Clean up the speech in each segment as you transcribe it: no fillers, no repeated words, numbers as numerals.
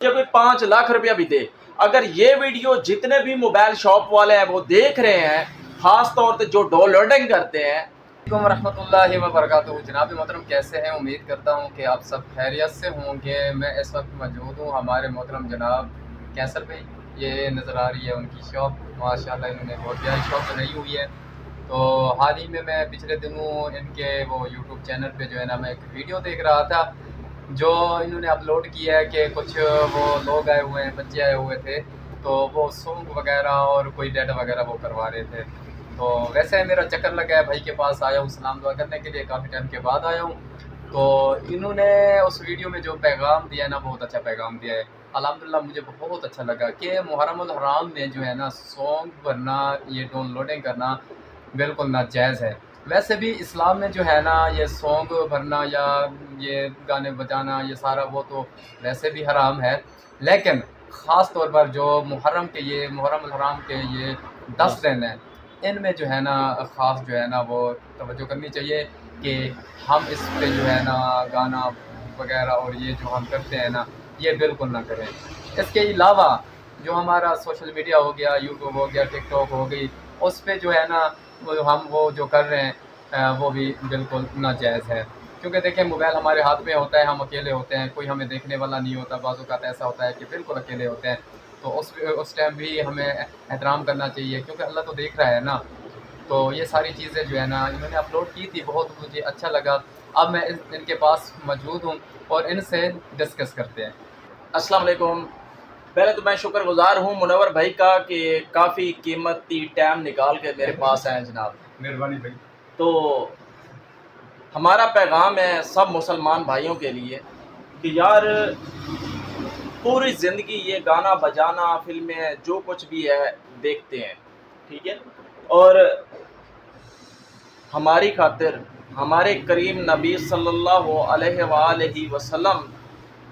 मुझे कोई 5 लाख रुपया भी दे, अगर ये वीडियो जितने भी मोबाइल शॉप वाले हैं वो देख रहे हैं, खास तौर पे जो डाउनलोडिंग करते हैं। रहमतुल्लाहि व बरकातुहू। जनाब मोहतरम कैसे हैं? उम्मीद करता हूँ कि आप सब खैरियत से होंगे। मैं इस वक्त मौजूद हूँ हमारे मोहतरम जनाब कैसर भाई, ये नज़र आ रही है उनकी शॉप। माशाल्लाह इन्होंने बहुत प्यारी शॉप बनाई हुई है। तो हाल ही में मैं पिछले दिनों इनके वो यूट्यूब चैनल पे जो है ना मैं एक वीडियो देख रहा था जो इन्होंने अपलोड किया है कि कुछ वो लोग आए हुए हैं, बच्चे आए हुए थे, तो वो सॉन्ग वगैरह और कोई डेटा वगैरह वो करवा रहे थे। तो वैसे मेरा चक्कर लगा है, भाई के पास आया हूँ सलाम दुआ करने के लिए, काफ़ी टाइम के बाद आया हूँ। तो इन्होंने उस वीडियो में जो पैगाम दिया है ना, बहुत अच्छा पैगाम दिया है। अल्हम्दुलिल्लाह मुझे बहुत अच्छा लगा कि मुहर्रमुल हराम में जो है ना सॉन्ग भरना, ये डाउनलोडिंग करना बिल्कुल नाजायज़ है। वैसे भी इस्लाम में जो है ना ये सॉन्ग भरना या ये गाने बजाना ये सारा वो तो वैसे भी हराम है, लेकिन ख़ास तौर पर जो मुहर्रमुल हराम के ये 10 दिन हैं, इनमें जो है ना ख़ास जो है ना वो तवज्जो करनी चाहिए कि हम इस पे जो है ना गाना वगैरह और ये जो हम करते हैं ना ये बिल्कुल ना करें। इसके अलावा जो हमारा सोशल मीडिया हो गया, यूट्यूब हो गया, टिकटॉक हो गई, उस पे जो है ना वो जो कर रहे हैं वो भी बिल्कुल नाजायज़ है। क्योंकि देखिए मोबाइल हमारे हाथ में होता है, हम अकेले होते हैं, कोई हमें देखने वाला नहीं होता। बाज़ औक़ात ऐसा होता है कि बिल्कुल अकेले होते हैं, तो उस टाइम भी हमें एहतराम करना चाहिए क्योंकि अल्लाह तो देख रहा है ना। तो ये सारी चीज़ें जो है ना इन्होंने अपलोड की थी, बहुत मुझे अच्छा लगा। अब मैं इनके पास मौजूद हूँ और इनसे डिस्कस करते हैं। अस्सलाम वालेकुम। पहले तो मैं शुक्रगुजार हूँ मुनव्वर भाई का कि काफ़ी कीमती टाइम निकाल के मेरे पास आए जनाब। मेहरबानी भाई। तो हमारा पैगाम है सब मुसलमान भाइयों के लिए कि यार पूरी ज़िंदगी ये गाना बजाना, फिल्में, जो कुछ भी है देखते हैं, ठीक है। और हमारी खातिर हमारे करीम नबी सल्लल्लाहु अलैहि वसल्लम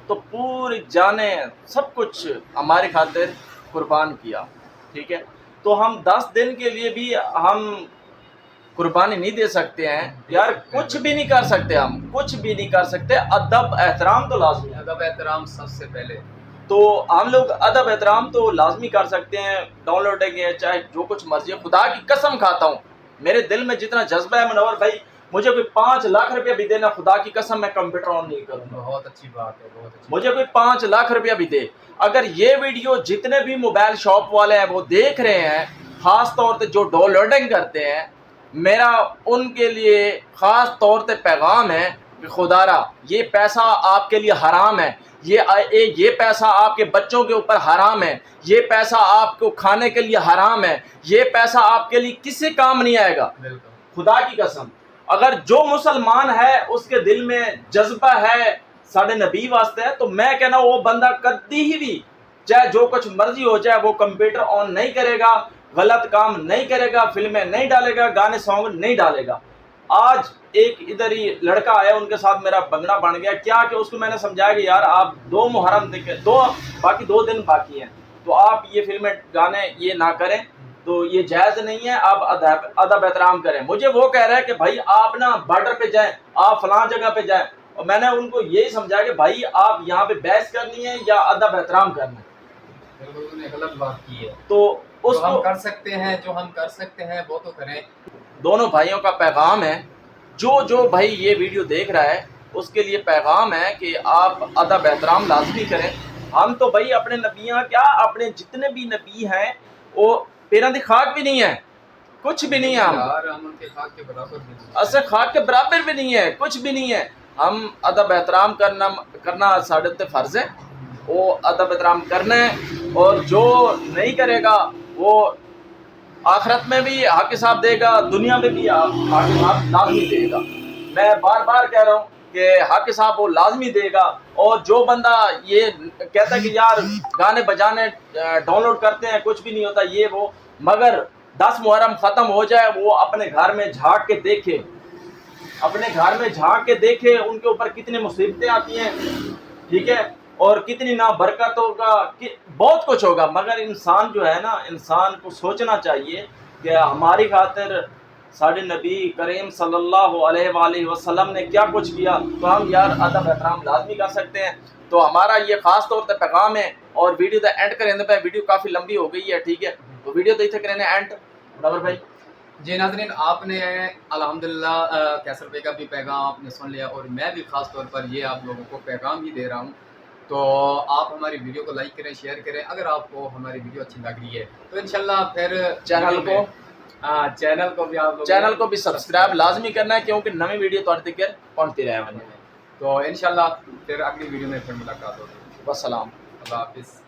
तो पूरी जाने सब कुछ हमारी खातिर कुर्बान किया, ठीक है। तो हम 10 दिन के लिए भी हम कुर्बानी नहीं दे सकते हैं यार, कुछ भी नहीं कर सकते, हम कुछ भी नहीं कर सकते। अदब एहतराम तो लाजमी है, अदब एहतराम सबसे पहले। तो हम लोग अदब एहतराम तो लाजमी कर सकते हैं। डाउनलोडिंग है चाहे जो कुछ मर्जी है, खुदा की कसम खाता हूँ मेरे दिल में जितना जज्बा है मुनव्वर भाई, मुझे कोई 5 लाख रुपया भी देना, खुदा की कसम मैं कंप्यूटर ऑन नहीं करूँगा। बहुत अच्छी बात है, बहुत अच्छी। मुझे कोई 5 लाख रुपया भी दे, अगर ये वीडियो जितने भी मोबाइल शॉप वाले हैं वो देख रहे हैं, खास तौर पे जो डाउनलोडिंग करते हैं, मेरा उनके लिए खास तौर पे पैगाम है कि खुदारा ये पैसा आपके लिए हराम है, ये पैसा आपके बच्चों के ऊपर हराम है, ये पैसा आपको खाने के लिए हराम है, ये पैसा आपके लिए किसी काम नहीं आएगा। खुदा की कसम, अगर जो मुसलमान है उसके दिल में जज्बा है साढ़े नबी वास्ते है, तो मैं कहना वो बंदा कभी ही भी चाहे जो कुछ मर्जी हो जाए वो कंप्यूटर ऑन नहीं करेगा, गलत काम नहीं करेगा, फिल्में नहीं डालेगा, गाने सॉन्ग नहीं डालेगा। आज एक इधर ही लड़का आया, उनके साथ मेरा बंगड़ा बन गया क्या कि उसको मैंने समझाया कि यार आप 2 मुहर्रम देखे, बाकी 2 दिन बाकी हैं, तो आप ये फिल्में गाने ये ना करें, तो ये जायज़ नहीं है, आप अदब एहतराम करें। मुझे वो कह रहा है कि भाई आप ना बॉर्डर पे जाएं, आप फलां जगह पे जाएं, और मैंने उनको यही समझाया कि भाई आप यहाँ पे बहस करनी है या अदब एहतराम करना है। उन्होंने गलत बात की है, तो उसको हम कर सकते हैं, जो हम कर सकते हैं वो तो करें। दोनों भाइयों का पैगाम है, जो भाई ये वीडियो देख रहा है उसके लिए पैगाम है कि आप अदब एहतराम लाजमी करें। हम तो भाई अपने नबियाँ क्या, अपने जितने भी नबी हैं वो पैरों की खाक भी नहीं है, कुछ भी नहीं है, हम उनके खाक के बराबर भी नहीं, असर खाक के बराबर भी नहीं है, कुछ भी नहीं है। हम अदब एहतराम करना साढ़े ते फ़र्ज है, वो अदब एहतराम करना है, और जो नहीं करेगा वो आखिरत में भी हक हिसाब देगा, दुनिया में भी हक हिसाब लाजमी देगा। मैं बार बार कह रहा हूँ कि हक हिसाब वो लाजमी देगा। और जो बंदा ये कहता है कि यार गाने बजाने डाउनलोड करते हैं कुछ भी नहीं होता ये वो, मगर 10 मुहर्रम ख़त्म हो जाए वो अपने घर में झाँक के देखे, अपने घर में झाँक के देखे उनके ऊपर कितनी मुसीबतें आती हैं, ठीक है, और कितनी ना बरकत होगा, बहुत कुछ होगा। मगर इंसान जो है ना, इंसान को सोचना चाहिए कि हमारी खातिर साढ़े नबी करीम सल्लल्लाहु अलैहि वसल्लम ने क्या कुछ किया, तो हम यार अदब एहतराम लाजमी कर सकते हैं। تو ہمارا یہ خاص طور پہ پیغام ہے اور ویڈیو دا اینڈ کرنے پہ ویڈیو کافی لمبی ہو گئی ہے ٹھیک ہے تو ویڈیو تو اتنے کرنے اینڈ منور بھائی جی ناظرین آپ نے الحمدللہ کیسر بھائی کا بھی پیغام آپ نے سن لیا اور میں بھی خاص طور پر یہ آپ لوگوں کو پیغام ہی دے رہا ہوں تو آپ ہماری ویڈیو کو لائک کریں شیئر کریں اگر آپ کو ہماری ویڈیو اچھی لگ رہی ہے تو انشاءاللہ پھر چینل کو بھی آپ چینل کو بھی سبسکرائب لازمی کرنا ہے کیونکہ نئی ویڈیو تو تک پہنچتی رہے تو انشاءاللہ پھر اگلی ویڈیو میں پھر ملاقات ہوگی والسلام اللہ حافظ